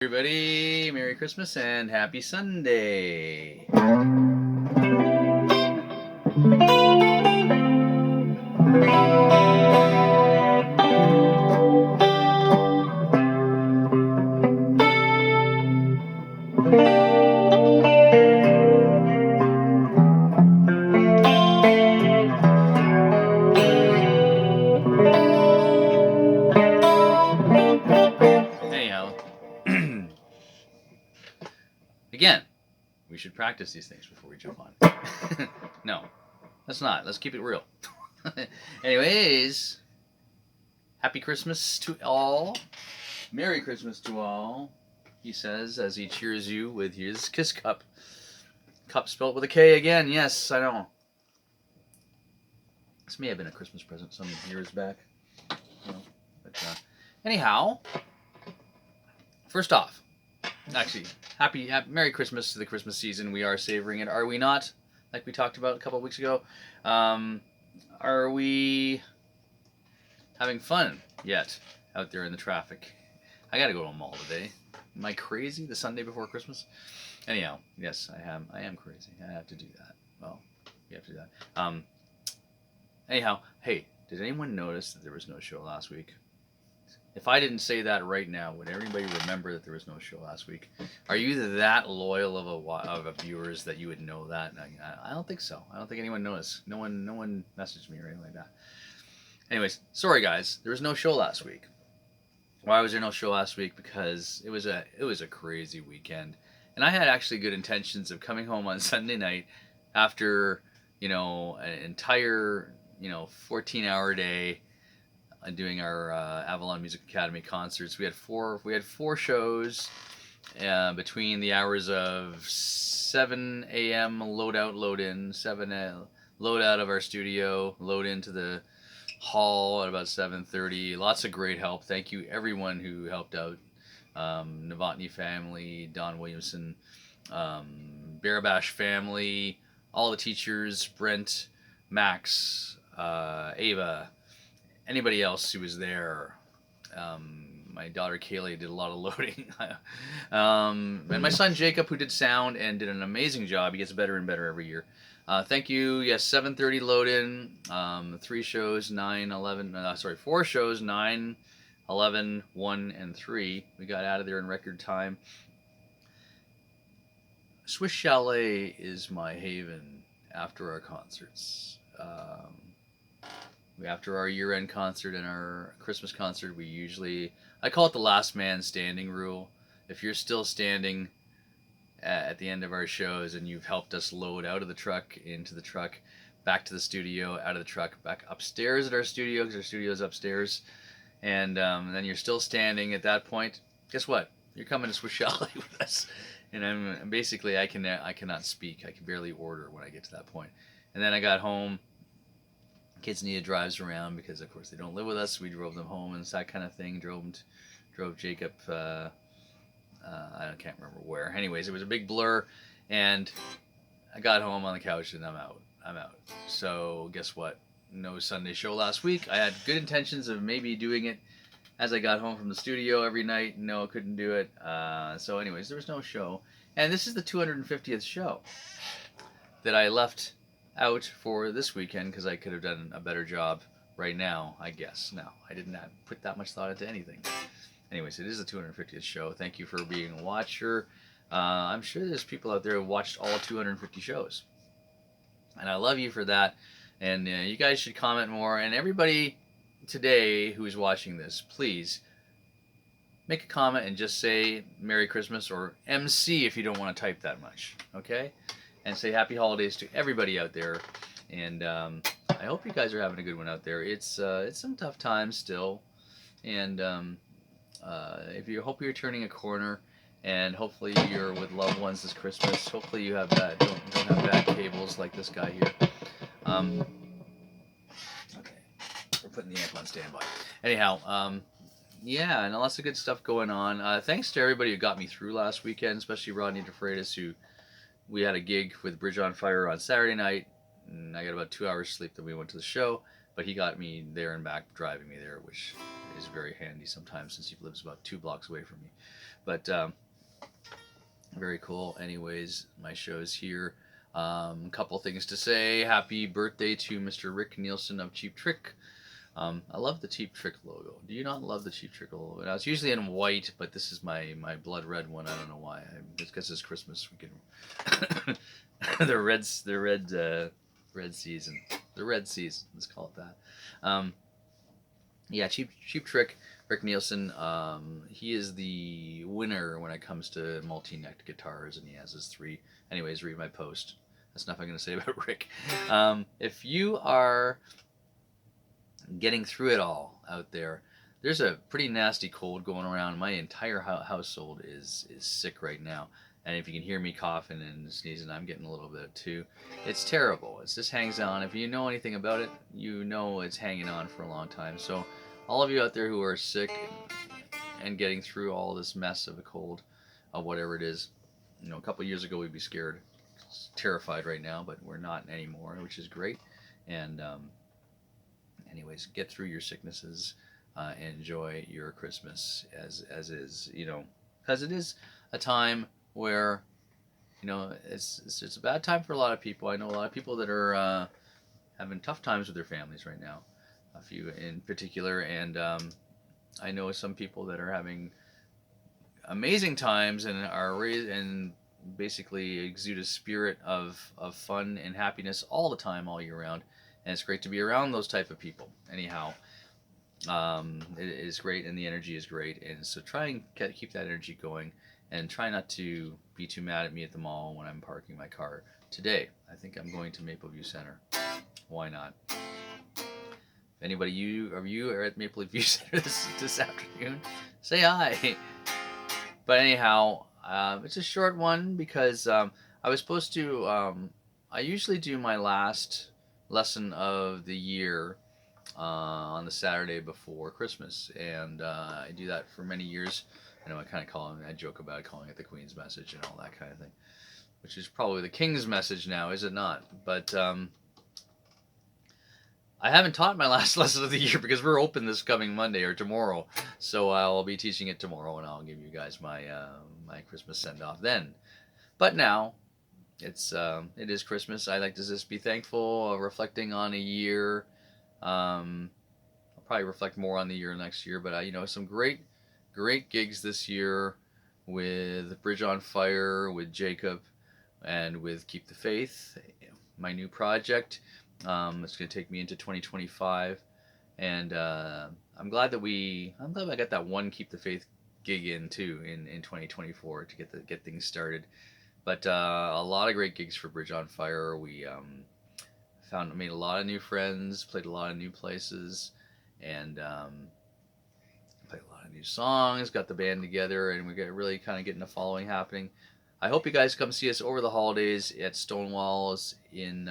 Everybody, Merry Christmas and Happy Sunday. Anyhow, again, we should practice these things before we jump on. No, let's not. Let's keep it real. Anyways, Happy Christmas to all. Merry Christmas to all, he says as he cheers you with his kiss cup. Cup spelled with a K again. Yes, I know. This may have been a Christmas present some years back. You know, but anyhow, first off, actually, happy Merry Christmas to the Christmas season. We are savoring it, are we not? Like we talked about a couple of weeks ago. Are we having fun yet out there in the traffic? I gotta go to a mall today. Am I crazy? The Sunday before Christmas? Anyhow, yes, I am crazy. I have to do that. Well, you have to do that. Anyhow, hey, did anyone notice that there was no show last week? If I didn't say that right now, would everybody remember that there was no show last week? Are you that loyal of a viewers that you would know that? I don't think so. I don't think anyone noticed. No one messaged me or anything like that. Anyways, sorry guys, there was no show last week. Why was there no show last week? Because it was a crazy weekend, and I had actually good intentions of coming home on Sunday night after an entire 14-hour day doing our Avalon Music Academy concerts. We had four shows between the hours of 7 a.m. load out, load in, load out of our studio, load into the hall at about 7:30. Lots of great help. Thank you everyone who helped out. Novotny family, Don Williamson, Barabash family, all the teachers, Brent, Max, Ava, anybody else who was there. My daughter Kaylee did a lot of loading. And my son Jacob, who did sound and did an amazing job. He gets better and better every year. Thank you. Yes, 7:30 load in. 3 shows, 9, 11. Four shows, 9, 11, 1, and 3. We got out of there in record time. Swiss Chalet is my haven after our concerts. After our year-end concert and our Christmas concert, I call it the last man standing rule. If you're still standing at the end of our shows and you've helped us load out of the truck, into the truck, back to the studio, out of the truck, back upstairs at our studio, because our studio is upstairs, and then you're still standing at that point, guess what? You're coming to Swiss Chalet with us. And I cannot speak. I can barely order when I get to that point. And then I got home. Kids needed drives around because, of course, they don't live with us. We drove them home and that kind of thing. Drove Jacob. I can't remember where. Anyways, it was a big blur, and I got home on the couch and I'm out. So guess what? No Sunday show last week. I had good intentions of maybe doing it as I got home from the studio every night. No, I couldn't do it. So anyways, there was no show. And this is the 250th show that I left out for this weekend because I could have done a better job right now, I guess. No, I didn't put that much thought into anything. Anyways, it is the 250th show. Thank you for being a watcher. I'm sure there's people out there who watched all 250 shows. And I love you for that. And you guys should comment more. And everybody today who is watching this, please make a comment and just say Merry Christmas or MC if you don't want to type that much. Okay? And say Happy Holidays to everybody out there. And I hope you guys are having a good one out there. It's some tough times still. And hope you're turning a corner, and hopefully you're with loved ones this Christmas. Hopefully you have don't have bad cables like this guy here. Okay, we're putting the amp on standby. Anyhow, yeah, and lots of good stuff going on. Thanks to everybody who got me through last weekend, especially Rodney DeFreitas, who we had a gig with Bridge on Fire on Saturday night, and I got about 2 hours sleep. Then we went to the show. but he got me there and back driving me there, which is very handy sometimes since he lives about 2 blocks away from me. But very cool. Anyways, my show's here. Couple things to say. Happy birthday to Mr. Rick Nielsen of Cheap Trick. I love the Cheap Trick logo. Do you not love the Cheap Trick logo? Now, it's usually in white, but this is my blood red one. I don't know why. It's because it's Christmas. We can the red season. The red season. Let's call it that. Yeah, Cheap Trick. Rick Nielsen. He is the winner when it comes to multi-necked guitars, and he has his 3. Anyways, read my post. That's enough I'm going to say about Rick. If you are getting through it all out there, there's a pretty nasty cold going around. My entire household is sick right now, and if you can hear me coughing and sneezing, I'm getting a little bit too. It's terrible. It just hangs on. If you know anything about it, you know it's hanging on for a long time. So all of you out there who are sick and getting through all this mess of a cold, of whatever it is, a couple years ago we'd be scared, terrified right now, but we're not anymore, which is great. And anyways, get through your sicknesses, enjoy your Christmas as is, because it is a time where, it's a bad time for a lot of people. I know a lot of people that are having tough times with their families right now, a few in particular, and I know some people that are having amazing times and are and basically exude a spirit of fun and happiness all the time, all year round. And it's great to be around those type of people. Anyhow, it is great, and the energy is great. And so try and keep that energy going, and try not to be too mad at me at the mall when I'm parking my car. Today, I think I'm going to Mapleview Center. Why not? If anybody, you are at Mapleview Center this afternoon, say hi. But anyhow, it's a short one because I was supposed to. I usually do my last lesson of the year on the Saturday before Christmas, and I do that for many years. I know I joke about calling it the Queen's Message and all that kind of thing, which is probably the King's Message now, is it not? But I haven't taught my last lesson of the year because we're open this coming Monday or tomorrow, so I'll be teaching it tomorrow, and I'll give you guys my my Christmas send-off then. But now it is Christmas. I like to just be thankful, reflecting on a year. I'll probably reflect more on the year next year, but some great gigs this year with Bridge on Fire, with Jacob, and with Keep the Faith, my new project. It's going to take me into 2025, and I'm glad I got that one Keep the Faith gig in too in 2024 to get things started. But a lot of great gigs for Bridge on Fire. We made a lot of new friends, played a lot of new places, and played a lot of new songs. Got the band together, and we got really kind of getting a following happening. I hope you guys come see us over the holidays at Stonewalls in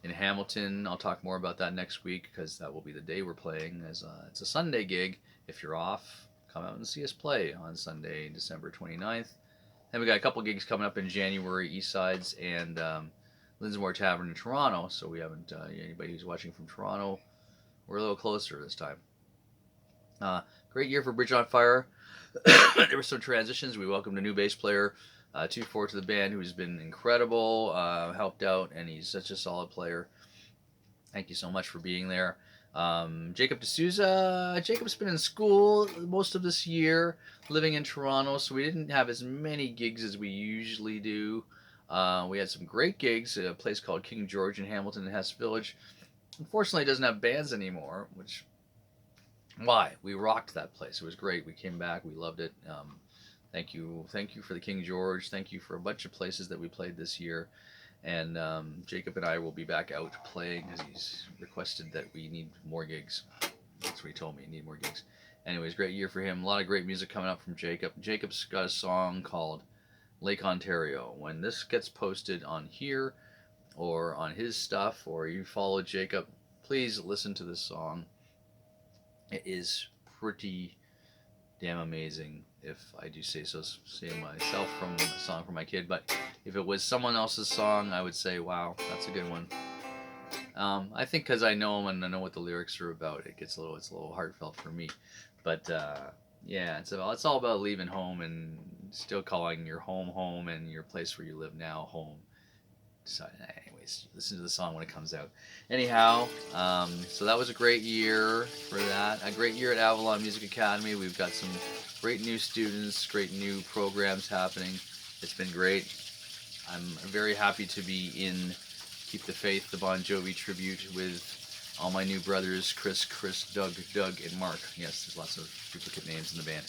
Hamilton. I'll talk more about that next week because that will be the day we're playing. It's a Sunday gig. If you're off, come out and see us play on Sunday, December 29th. Then we got a couple gigs coming up in January, East Sides and Lindsmore Tavern in Toronto. So we haven't, anybody who's watching from Toronto, we're a little closer this time. Great year for Bridge on Fire. There were some transitions. We welcomed a new bass player, 2-4 to the band, who's been incredible, helped out, and he's such a solid player. Thank you so much for being there. Jacob D'Souza. Jacob's been in school most of this year, living in Toronto, so we didn't have as many gigs as we usually do. We had some great gigs at a place called King George in Hamilton and Hess Village. Unfortunately, it doesn't have bands anymore, why? We rocked that place. It was great. We came back. We loved it. Thank you for the King George. Thank you for a bunch of places that we played this year. And Jacob and I will be back out playing because he's requested that we need more gigs. That's what he told me, need more gigs. Anyways, great year for him. A lot of great music coming up from Jacob. Jacob's got a song called Lake Ontario. When this gets posted on here or on his stuff, or you follow Jacob, please listen to this song. It is pretty damn amazing, if I do say myself, from a song from my kid. But if it was someone else's song, I would say, wow, that's a good one. I think because I know them and I know what the lyrics are about, it's a little heartfelt for me. But yeah, it's all about leaving home and still calling your home home and your place where you live now home. So, anyways, listen to the song when it comes out. Anyhow, so that was a great year for that. A great year at Avalon Music Academy. We've got some great new students, great new programs happening. It's been great. I'm very happy to be in Keep the Faith, the Bon Jovi tribute with all my new brothers, Chris, Doug, and Mark. Yes, there's lots of duplicate names in the band.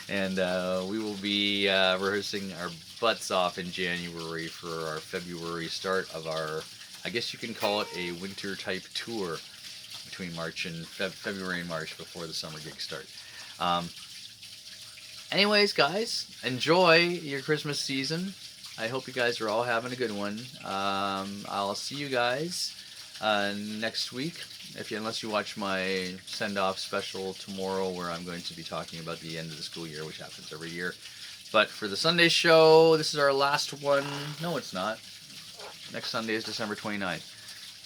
And we will be rehearsing our butts off in January for our February start of our, I guess you can call it a winter type tour between March and February and March before the summer gigs start. Anyways, guys, enjoy your Christmas season. I hope you guys are all having a good one. I'll see you guys next week, unless you watch my send-off special tomorrow, where I'm going to be talking about the end of the school year, which happens every year. But for the Sunday show, this is our last one. No, it's not. Next Sunday is December 29th.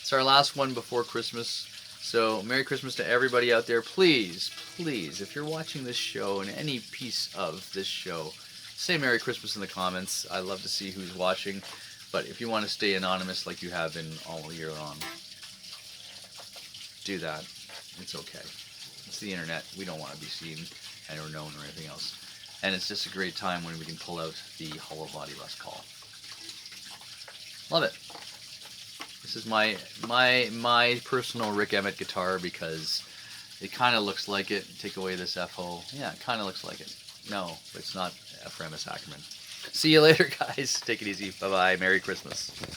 It's our last one before Christmas. So, Merry Christmas to everybody out there. Please, if you're watching this show and any piece of this show, say Merry Christmas in the comments. I love to see who's watching. But if you want to stay anonymous like you have been all year long, do that. It's okay. It's the internet. We don't want to be seen or known or anything else. And it's just a great time when we can pull out the hollow body Rust call. Love it. This is my personal Rick Emmett guitar because it kind of looks like it. Take away this FO. Yeah, it kind of looks like it. No, it's not Ephraim Ackerman. See you later, guys. Take it easy. Bye-bye. Merry Christmas.